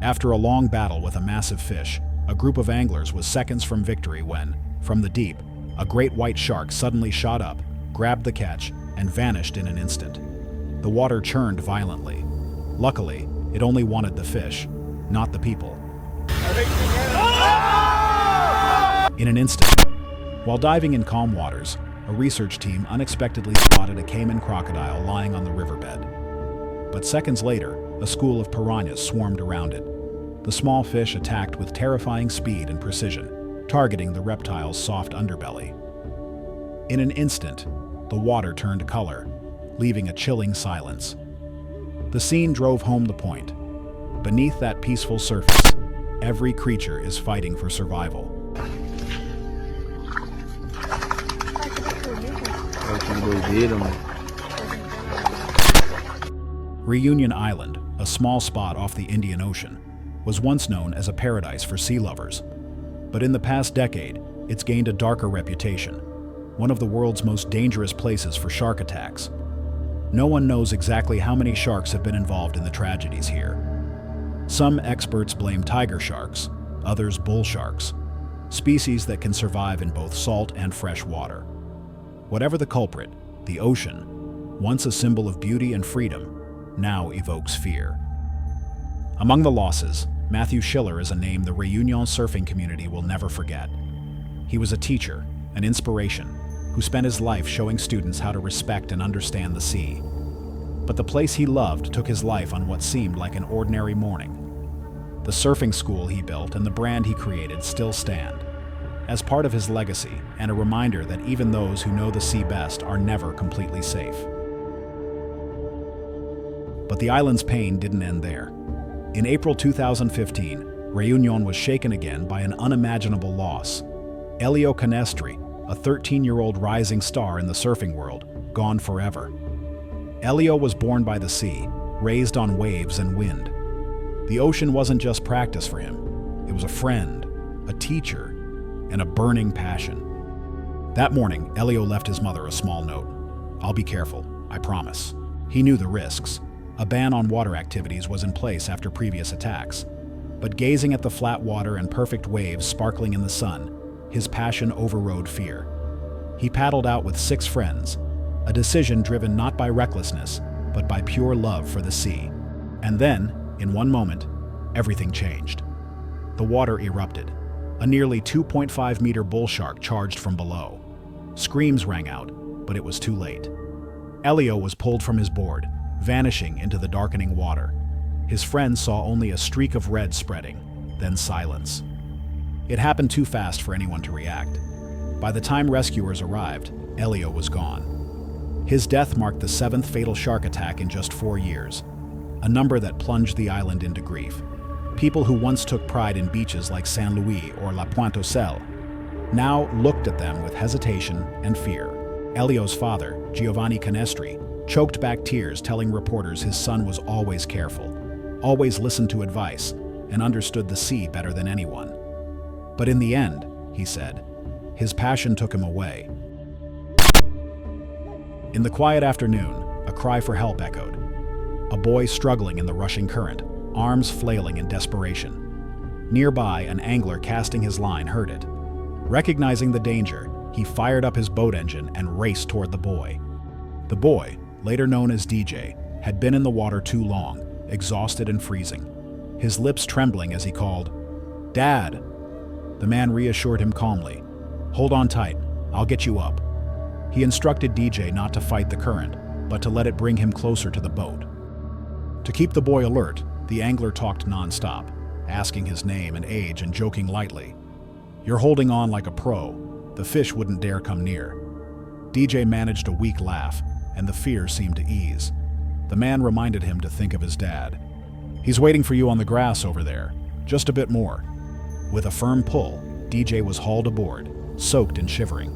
After a long battle with a massive fish, a group of anglers was seconds from victory when, from the deep, a great white shark suddenly shot up, grabbed the catch, and vanished in an instant. The water churned violently. Luckily, it only wanted the fish, not the people. In an instant, while diving in calm waters, a research team unexpectedly spotted a caiman crocodile lying on the riverbed. But seconds later, a school of piranhas swarmed around it. The small fish attacked with terrifying speed and precision, targeting the reptile's soft underbelly. In an instant, the water turned color, leaving a chilling silence. The scene drove home the point. Beneath that peaceful surface, every creature is fighting for survival. Reunion Island, a small spot off the Indian Ocean, was once known as a paradise for sea lovers. But in the past decade, it's gained a darker reputation, one of the world's most dangerous places for shark attacks. No one knows exactly how many sharks have been involved in the tragedies here. Some experts blame tiger sharks, others bull sharks, species that can survive in both salt and fresh water. Whatever the culprit, the ocean, once a symbol of beauty and freedom, now evokes fear. Among the losses, Matthew Schiller is a name the Reunion surfing community will never forget. He was a teacher, an inspiration, who spent his life showing students how to respect and understand the sea. But the place he loved took his life on what seemed like an ordinary morning. The surfing school he built and the brand he created still stand, as part of his legacy and a reminder that even those who know the sea best are never completely safe. But the island's pain didn't end there. In April 2015, Reunion was shaken again by an unimaginable loss. Elio Canestri, a 13-year-old rising star in the surfing world, gone forever. Elio was born by the sea, raised on waves and wind. The ocean wasn't just practice for him. It was a friend, a teacher, and a burning passion. That morning, Elio left his mother a small note. "I'll be careful, I promise." He knew the risks. A ban on water activities was in place after previous attacks. But gazing at the flat water and perfect waves sparkling in the sun, his passion overrode fear. He paddled out with 6 friends, a decision driven not by recklessness, but by pure love for the sea. And then, in one moment, everything changed. The water erupted. A nearly 2.5-meter bull shark charged from below. Screams rang out, but it was too late. Elio was pulled from his board, vanishing into the darkening water. His friends saw only a streak of red spreading, then silence. It happened too fast for anyone to react. By the time rescuers arrived, Elio was gone. His death marked the 7th fatal shark attack in just 4 years, a number that plunged the island into grief. People who once took pride in beaches like Saint Louis or La Pointe aux Celles now looked at them with hesitation and fear. Elio's father, Giovanni Canestri, choked back tears, telling reporters his son was always careful, always listened to advice, and understood the sea better than anyone. But in the end, he said, his passion took him away. In the quiet afternoon, a cry for help echoed. A boy struggling in the rushing current, arms flailing in desperation. Nearby, an angler casting his line heard it. Recognizing the danger, he fired up his boat engine and raced toward the boy. The boy, later known as DJ, had been in the water too long, exhausted and freezing. His lips trembling as he called, "Dad!" The man reassured him calmly, "Hold on tight, I'll get you up." He instructed DJ not to fight the current, but to let it bring him closer to the boat. To keep the boy alert, the angler talked nonstop, asking his name and age and joking lightly. "You're holding on like a pro. The fish wouldn't dare come near." DJ managed a weak laugh, and the fear seemed to ease. The man reminded him to think of his dad. "He's waiting for you on the grass over there. Just a bit more." With a firm pull, DJ was hauled aboard, soaked and shivering.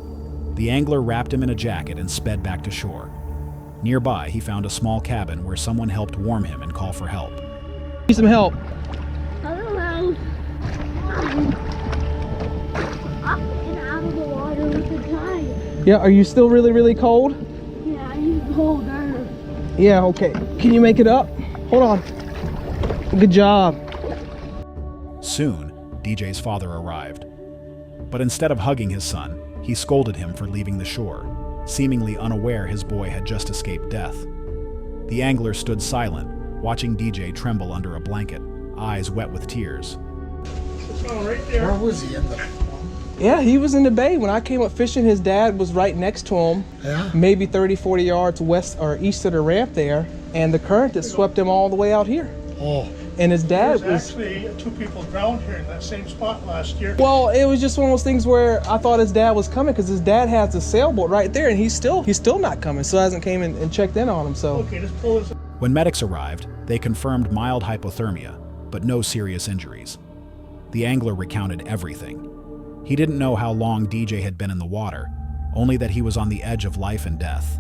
The angler wrapped him in a jacket and sped back to shore. Nearby, he found a small cabin where someone helped warm him and call for help. Need some help. I don't know. Up and out of the water with the tide. Yeah, are you still really cold? Yeah, I'm colder. Yeah, okay. Can you make it up? Hold on. Good job. Soon, DJ's father arrived. But instead of hugging his son, he scolded him for leaving the shore, seemingly unaware his boy had just escaped death. The angler stood silent, watching DJ tremble under a blanket, eyes wet with tears. Where was he in the... Yeah, he was in the bay. When I came up fishing, his dad was right next to him, Yeah? maybe 30, 40 yards west or east of the ramp there, and the current had swept him all the way out here. Oh. And his dad There's actually 2 people drowned here in that same spot last year. well, it was just one of those things where I thought his dad was coming because his dad has the sailboat right there, and he's still not coming. So hasn't came in and checked in on him. So Okay, just pull this. When medics arrived, they confirmed mild hypothermia, but no serious injuries. The angler recounted everything. He didn't know how long DJ had been in the water, only that he was on the edge of life and death.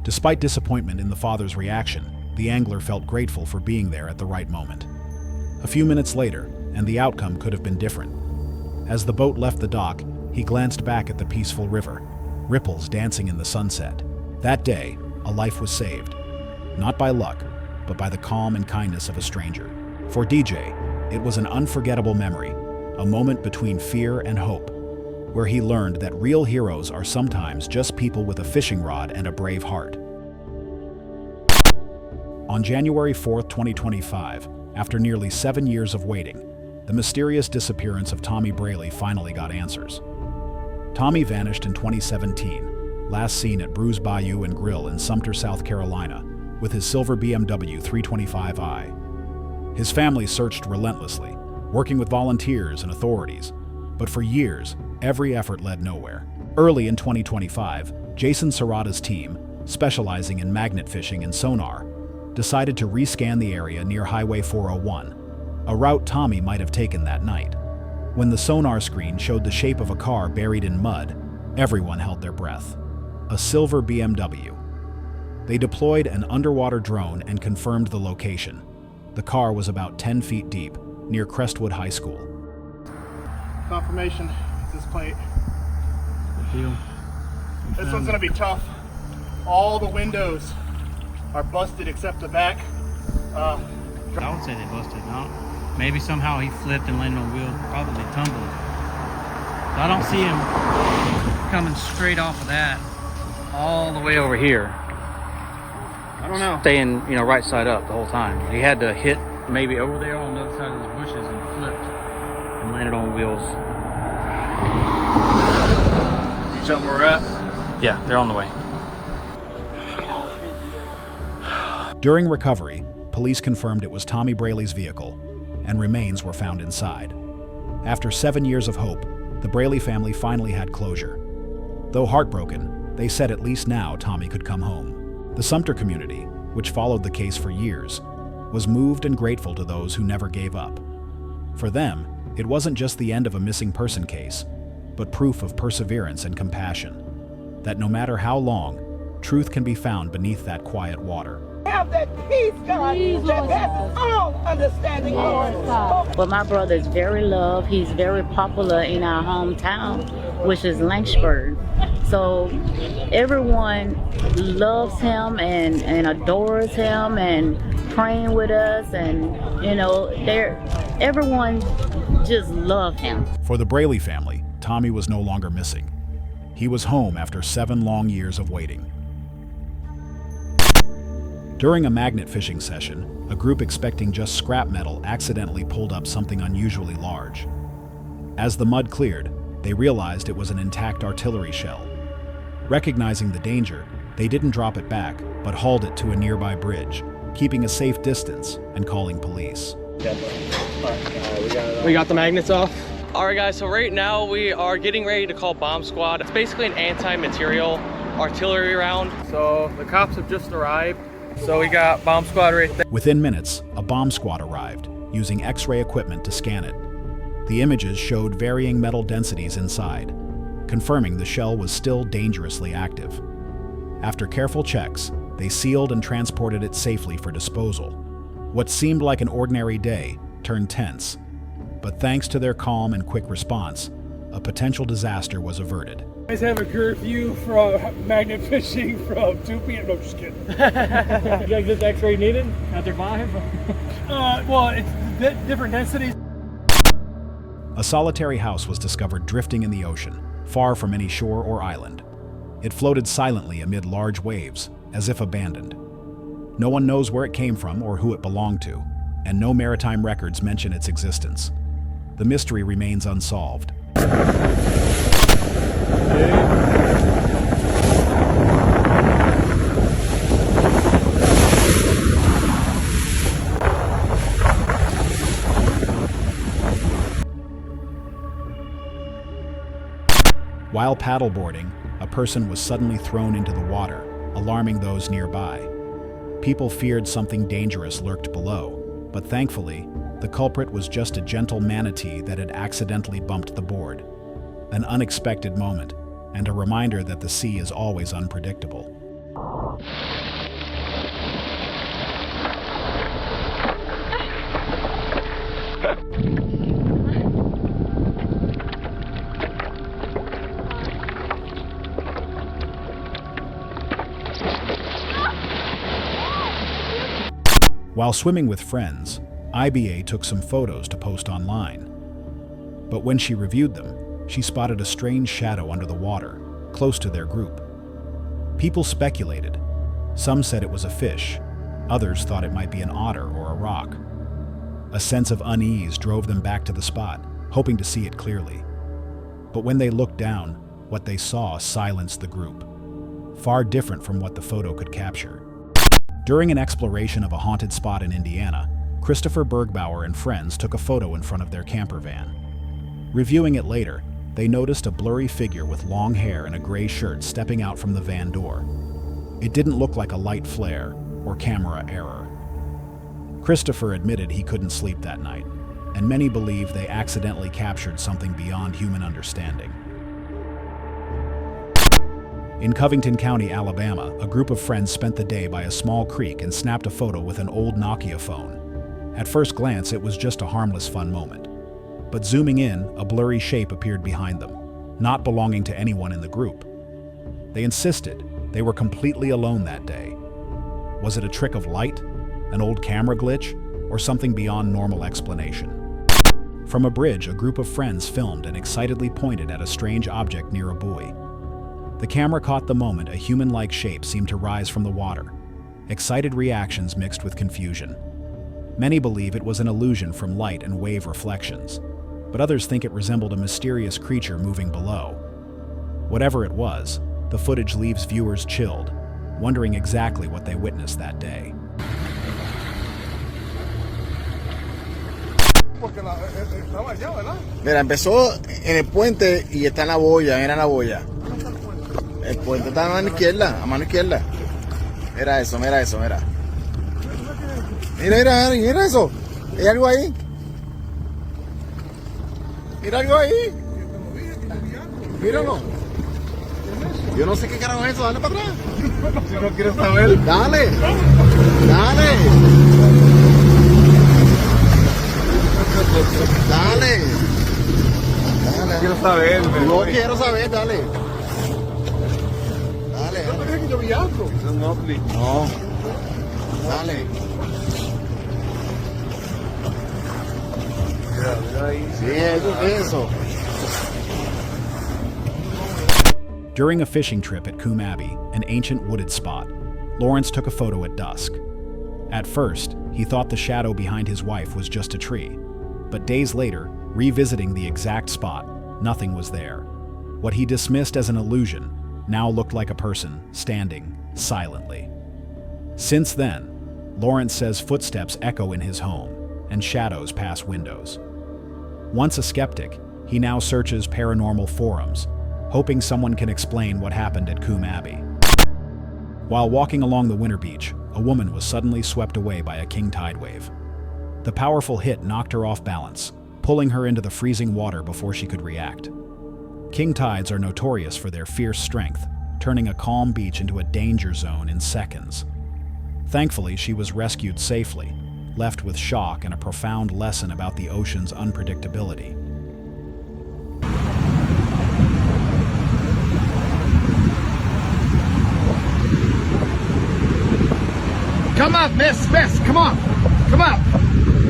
Despite disappointment in the father's reaction, the angler felt grateful for being there at the right moment. A few minutes later, and the outcome could have been different. As the boat left the dock, he glanced back at the peaceful river, ripples dancing in the sunset. That day, a life was saved. Not by luck, but by the calm and kindness of a stranger. For DJ, it was an unforgettable memory, a moment between fear and hope, where he learned that real heroes are sometimes just people with a fishing rod and a brave heart. On January 4, 2025, after nearly 7 years of waiting, the mysterious disappearance of Tommy Braley finally got answers. Tommy vanished in 2017, last seen at Bruce Bayou and Grill in Sumter, South Carolina, with his silver BMW 325i. His family searched relentlessly, working with volunteers and authorities, but for years, every effort led nowhere. Early in 2025, Jason Serrata's team, specializing in magnet fishing and sonar, decided to rescan the area near Highway 401, a route Tommy might have taken that night. When the sonar screen showed the shape of a car buried in mud, everyone held their breath. A silver BMW. They deployed an underwater drone and confirmed the location. The car was about 10 feet deep, near Crestwood High School. Confirmation, this plate. This one's gonna be tough. All the windows are busted except the back. I would say they busted, no? Maybe somehow he flipped and landed on wheels, probably tumbled. So I don't see him coming straight off of that all the way over here. I don't know. Staying, right side up the whole time. He had to hit maybe over there on the other side of those bushes and flipped and landed on wheels. You tell them where we're at? Yeah, they're on the way. During recovery, police confirmed it was Tommy Braley's vehicle, and remains were found inside. After 7 years of hope, the Braley family finally had closure. Though heartbroken, they said at least now Tommy could come home. The Sumter community, which followed the case for years, was moved and grateful to those who never gave up. For them, it wasn't just the end of a missing person case, but proof of perseverance and compassion. That no matter how long, truth can be found beneath that quiet water. Have that peace, God, that passes all understanding, Lord. Well, my brother is very loved. He's very popular in our hometown, which is Lynchburg. So everyone loves him and adores him and praying with us, and everyone just loves him. For the Braley family, Tommy was no longer missing. He was home after 7 long years of waiting. During a magnet fishing session, a group expecting just scrap metal accidentally pulled up something unusually large. As the mud cleared, they realized it was an intact artillery shell. Recognizing the danger, they didn't drop it back, but hauled it to a nearby bridge, keeping a safe distance and calling police. we got the magnets off. All right, guys. So right now we are getting ready to call bomb squad. It's basically an anti-material artillery round. So the cops have just arrived. So we got bomb squad right there. Within minutes, a bomb squad arrived, using X-ray equipment to scan it. The images showed varying metal densities inside, confirming the shell was still dangerously active. After careful checks, they sealed and transported it safely for disposal. What seemed like an ordinary day turned tense, but thanks to their calm and quick response, a potential disaster was averted. You guys have a curfew from magnet fishing from 2 p.m. No, just kidding. You guys, this X-ray needed after 5? Well, different densities. A solitary house was discovered drifting in the ocean, far from any shore or island. It floated silently amid large waves, as if abandoned. No one knows where it came from or who it belonged to, and no maritime records mention its existence. The mystery remains unsolved. While paddleboarding, a person was suddenly thrown into the water, alarming those nearby. People feared something dangerous lurked below, but thankfully, the culprit was just a gentle manatee that had accidentally bumped the board. An unexpected moment, and a reminder that the sea is always unpredictable. While swimming with friends, IBA took some photos to post online. But when she reviewed them, she spotted a strange shadow under the water, close to their group. People speculated. Some said it was a fish. Others thought it might be an otter or a rock. A sense of unease drove them back to the spot, hoping to see it clearly. But when they looked down, what they saw silenced the group, far different from what the photo could capture. During an exploration of a haunted spot in Indiana, Christopher Bergbauer and friends took a photo in front of their camper van. Reviewing it later, they noticed a blurry figure with long hair and a gray shirt stepping out from the van door. It didn't look like a light flare or camera error. Christopher admitted he couldn't sleep that night, and many believe they accidentally captured something beyond human understanding. In Covington County, Alabama, a group of friends spent the day by a small creek and snapped a photo with an old Nokia phone. At first glance, it was just a harmless fun moment. But zooming in, a blurry shape appeared behind them, not belonging to anyone in the group. They insisted they were completely alone that day. Was it a trick of light, an old camera glitch, or something beyond normal explanation? From a bridge, a group of friends filmed and excitedly pointed at a strange object near a buoy. The camera caught the moment a human-like shape seemed to rise from the water. Excited reactions mixed with confusion. Many believe it was an illusion from light and wave reflections, but others think it resembled a mysterious creature moving below. Whatever it was, the footage leaves viewers chilled, wondering exactly what they witnessed that day. Mira, empezó en el puente y está en la boya, era la boya. El puente está a mano izquierda, a mano izquierda. Mira eso, mira eso, mira. Mira, mira eso. ¿Hay algo ahí? Mira algo ahí. Míralo. Yo no sé qué carajo es eso, dale para atrás. Si no quieres saber. Dale. Dale. Dale. No quiero saber. No quiero saber, dale. Dale. ¿No crees que yo vi algo? No. Dale. Sí, eso. During a fishing trip at Coombe Abbey, an ancient wooded spot, Lawrence took a photo at dusk. At first, he thought the shadow behind his wife was just a tree, but days later, revisiting the exact spot, nothing was there. What he dismissed as an illusion now looked like a person standing silently. Since then, Lawrence says footsteps echo in his home and shadows pass windows. Once a skeptic, he now searches paranormal forums, hoping someone can explain what happened at Coombe Abbey. While walking along the winter beach, a woman was suddenly swept away by a king tide wave. The powerful hit knocked her off balance, pulling her into the freezing water before she could react. King tides are notorious for their fierce strength, turning a calm beach into a danger zone in seconds. Thankfully, she was rescued safely, left with shock and a profound lesson about the ocean's unpredictability. Come up, miss, come on. Come up.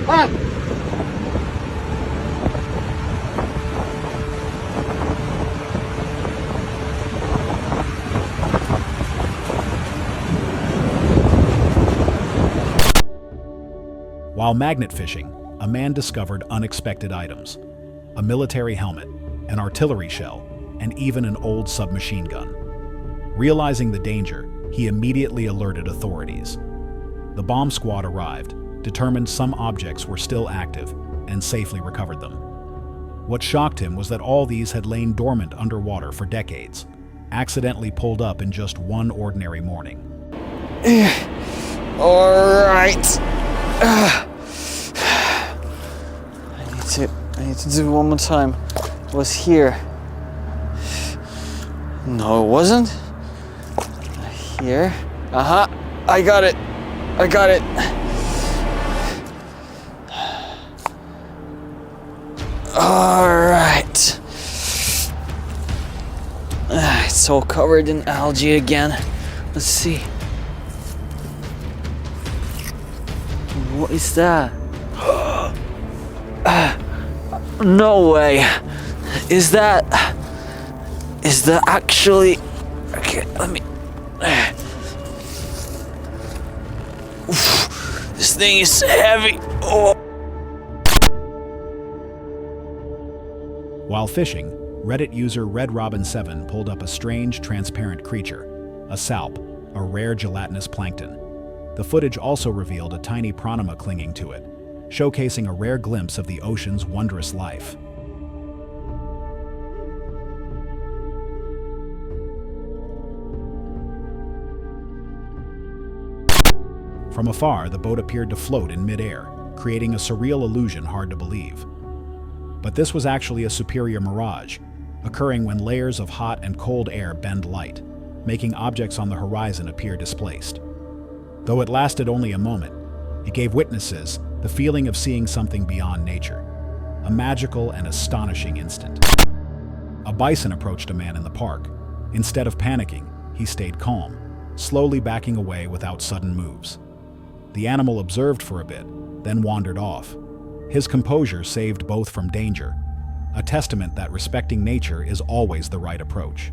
Up. While magnet fishing, a man discovered unexpected items: a military helmet, an artillery shell, and even an old submachine gun. Realizing the danger, he immediately alerted authorities. The bomb squad arrived, determined some objects were still active, and safely recovered them. What shocked him was that all these had lain dormant underwater for decades, accidentally pulled up in just one ordinary morning. All right. I need to do it one more time. It was here. No, it wasn't. Here. Uh-huh. I got it. I got it. All right. It's all covered in algae again. Let's see. What is that? No way. Is that actually... Okay, let me... Oof, this thing is heavy. Oh. While fishing, Reddit user RedRobin7 pulled up a strange, transparent creature, a salp, a rare gelatinous plankton. The footage also revealed a tiny pronema clinging to it, showcasing a rare glimpse of the ocean's wondrous life. From afar, the boat appeared to float in midair, creating a surreal illusion hard to believe. But this was actually a superior mirage, occurring when layers of hot and cold air bend light, making objects on the horizon appear displaced. Though it lasted only a moment, it gave witnesses the feeling of seeing something beyond nature, a magical and astonishing instant. A bison approached a man in the park. Instead of panicking, he stayed calm, slowly backing away without sudden moves. The animal observed for a bit, then wandered off. His composure saved both from danger, a testament that respecting nature is always the right approach.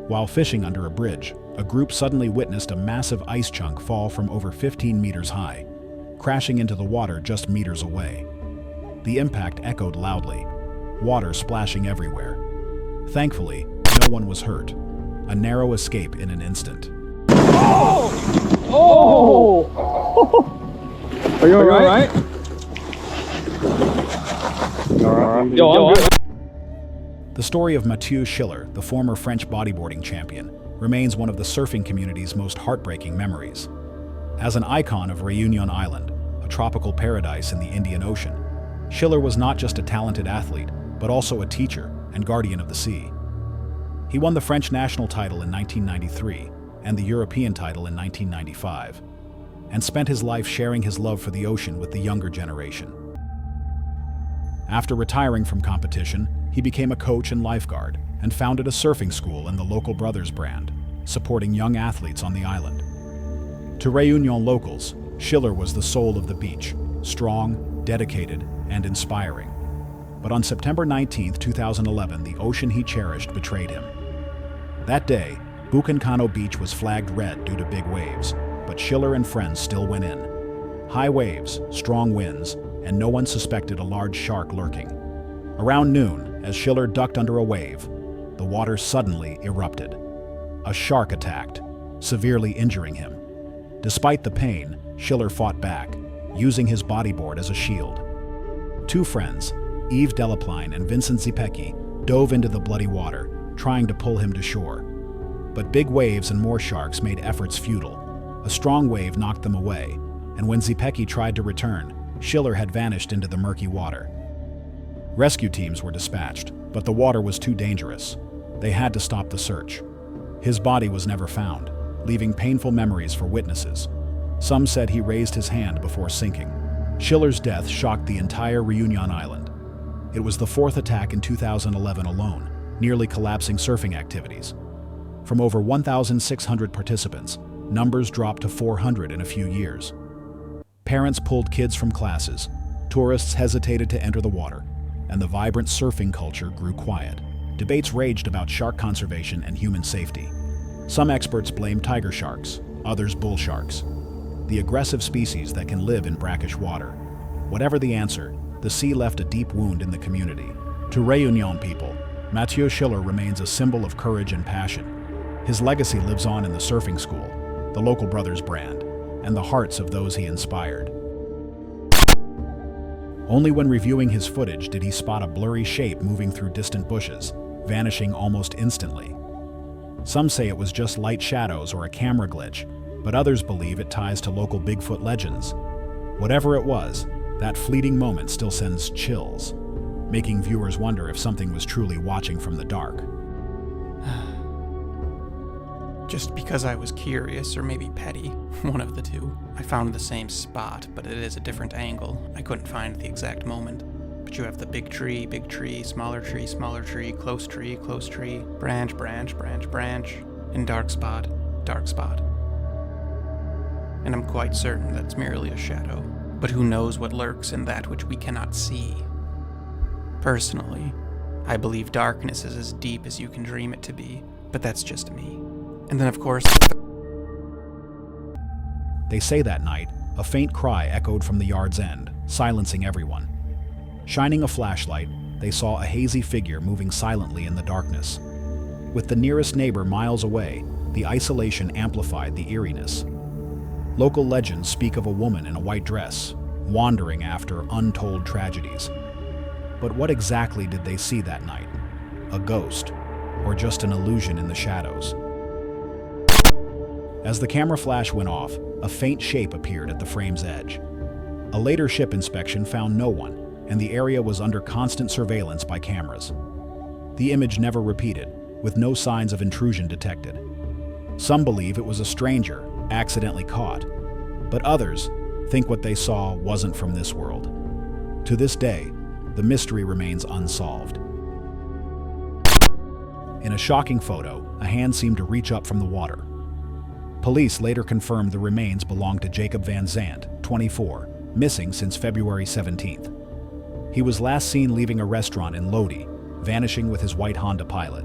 While fishing under a bridge, a group suddenly witnessed a massive ice chunk fall from over 15 meters high, crashing into the water just meters away. The impact echoed loudly, water splashing everywhere. Thankfully, no one was hurt. A narrow escape in an instant. Oh! Are you alright? Yo, I'm good. The story of Mathieu Schiller, the former French bodyboarding champion, remains one of the surfing community's most heartbreaking memories. As an icon of Réunion Island, a tropical paradise in the Indian Ocean, Schiller was not just a talented athlete, but also a teacher and guardian of the sea. He won the French national title in 1993 and the European title in 1995, and spent his life sharing his love for the ocean with the younger generation. After retiring from competition, he became a coach and lifeguard and founded a surfing school in the local Brothers brand, supporting young athletes on the island. To Réunion locals, Schiller was the soul of the beach, strong, dedicated, and inspiring. But on September 19, 2011, the ocean he cherished betrayed him. That day, Bucancano Beach was flagged red due to big waves, but Schiller and friends still went in. High waves, strong winds, and no one suspected a large shark lurking. Around noon, as Schiller ducked under a wave, the water suddenly erupted. A shark attacked, severely injuring him. Despite the pain, Schiller fought back, using his bodyboard as a shield. Two friends, Yves Delaplane and Vincent Zipecki, dove into the bloody water, trying to pull him to shore. But big waves and more sharks made efforts futile. A strong wave knocked them away, and when Zipecki tried to return, Schiller had vanished into the murky water. Rescue teams were dispatched, but the water was too dangerous. They had to stop the search. His body was never found, leaving painful memories for witnesses. Some said he raised his hand before sinking. Schiller's death shocked the entire Reunion Island. It was the fourth attack in 2011 alone, nearly collapsing surfing activities. From over 1,600 participants, numbers dropped to 400 in a few years. Parents pulled kids from classes, tourists hesitated to enter the water, and the vibrant surfing culture grew quiet. Debates raged about shark conservation and human safety. Some experts blamed tiger sharks, others bull sharks, the aggressive species that can live in brackish water. Whatever the answer, the sea left a deep wound in the community. To Reunion people, Mathieu Schiller remains a symbol of courage and passion. His legacy lives on in the surfing school, the local brothers brand, and the hearts of those he inspired. Only when reviewing his footage did he spot a blurry shape moving through distant bushes, vanishing almost instantly. Some say it was just light shadows or a camera glitch, but others believe it ties to local Bigfoot legends. Whatever it was, that fleeting moment still sends chills, making viewers wonder if something was truly watching from the dark. Just because I was curious, or maybe petty, one of the two. I found the same spot, but it is a different angle. I couldn't find the exact moment. But you have the big tree, smaller tree, close tree, branch, and dark spot. And I'm quite certain that's merely a shadow. But who knows what lurks in that which we cannot see? Personally, I believe darkness is as deep as you can dream it to be, but that's just me. And then, of course, They say that night, a faint cry echoed from the yard's end, silencing everyone. Shining a flashlight, they saw a hazy figure moving silently in the darkness. With the nearest neighbor miles away, the isolation amplified the eeriness. Local legends speak of a woman in a white dress, wandering after untold tragedies. But what exactly did they see that night? A ghost, or just an illusion in the shadows? As the camera flash went off, a faint shape appeared at the frame's edge. A later ship inspection found no one, and the area was under constant surveillance by cameras. The image never repeated, with no signs of intrusion detected. Some believe it was a stranger, accidentally caught, but others think what they saw wasn't from this world. To this day, the mystery remains unsolved. In a shocking photo, a hand seemed to reach up from the water. Police later confirmed the remains belonged to Jacob Van Zandt, 24, missing since February 17th. He was last seen leaving a restaurant in Lodi, vanishing with his white Honda Pilot.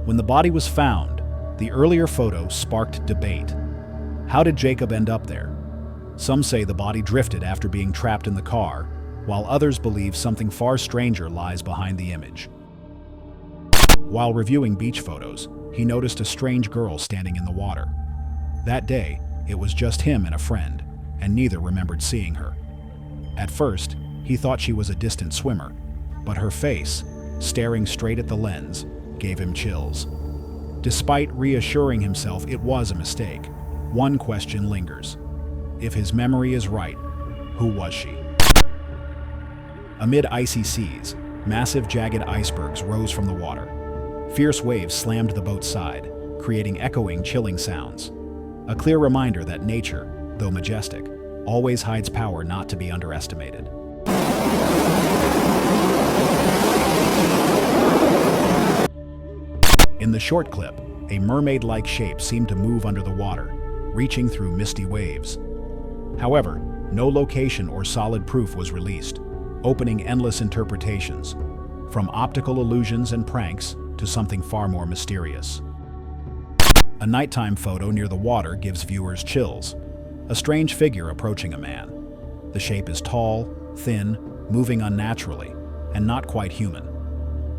When the body was found, the earlier photo sparked debate. How did Jacob end up there? Some say the body drifted after being trapped in the car, while others believe something far stranger lies behind the image. While reviewing beach photos, he noticed a strange girl standing in the water. That day, it was just him and a friend, and neither remembered seeing her. At first, he thought she was a distant swimmer, but her face, staring straight at the lens, gave him chills. Despite reassuring himself it was a mistake, one question lingers. If his memory is right, who was she? Amid icy seas, massive jagged icebergs rose from the water. Fierce waves slammed the boat's side, creating echoing, chilling sounds. A clear reminder that nature, though majestic, always hides power not to be underestimated. In the short clip, a mermaid-like shape seemed to move under the water, reaching through misty waves. However, no location or solid proof was released, opening endless interpretations, from optical illusions and pranks to something far more mysterious. A nighttime photo near the water gives viewers chills. A strange figure approaching a man. The shape is tall, thin, moving unnaturally, and not quite human.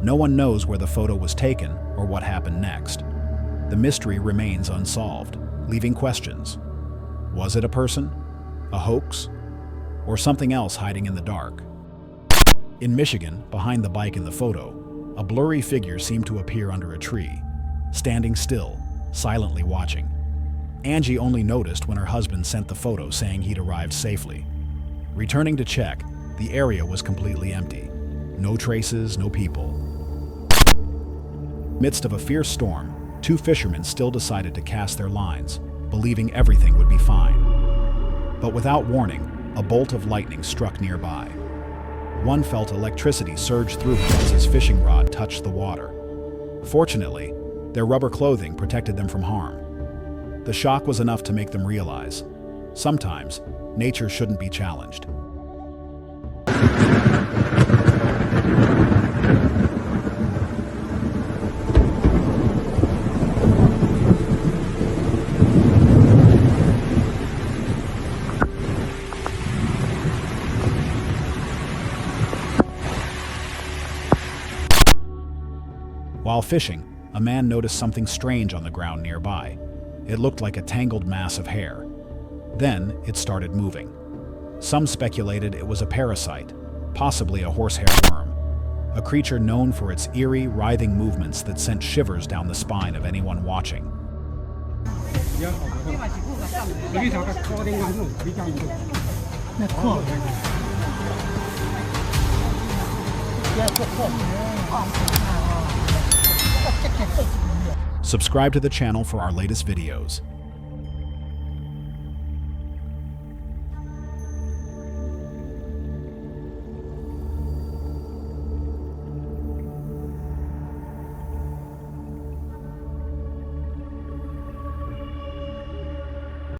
No one knows where the photo was taken or what happened next. The mystery remains unsolved, leaving questions. Was it a person? A hoax? Or something else hiding in the dark? In Michigan, behind the bike in the photo, a blurry figure seemed to appear under a tree, standing still, silently watching. Angie only noticed when her husband sent the photo saying he'd arrived safely. Returning to check, the area was completely empty. No traces, no people. Midst of a fierce storm, two fishermen still decided to cast their lines, believing everything would be fine. But without warning, a bolt of lightning struck nearby. One felt electricity surge through him as his fishing rod touched the water. Fortunately, their rubber clothing protected them from harm. The shock was enough to make them realize, sometimes, nature shouldn't be challenged. While fishing, a man noticed something strange on the ground nearby. It looked like a tangled mass of hair. Then it started moving. Some speculated it was a parasite, possibly a horsehair worm, a creature known for its eerie, writhing movements that sent shivers down the spine of anyone watching. Subscribe to the channel for our latest videos.